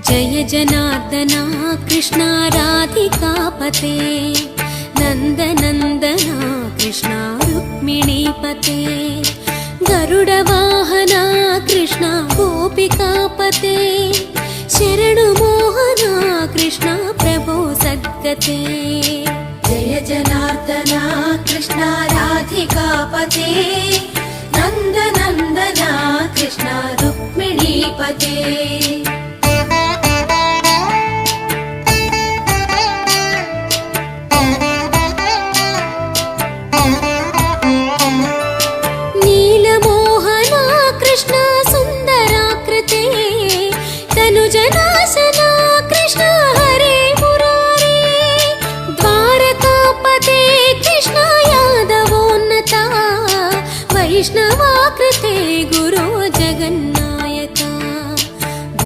जय जनार्दना कृष्णा राधिकापते नन्दनन्दना कृष्णा रुक्मिणीपते गरुडवाहना कृष्णा गोपिकापते शरणुमोहना कृष्णा प्रभो सद्गते जय जनार्दना कृष्णा राधिकापते नन्दनन्दना कृष्णा रुक्मिणीपते नीलमोहना कृष्णा सुन्दराकृते तनुजनाशना कृष्णा हरे मुरारे द्वारकापते कृष्णा यादवोन्नता वैष्णवाकृते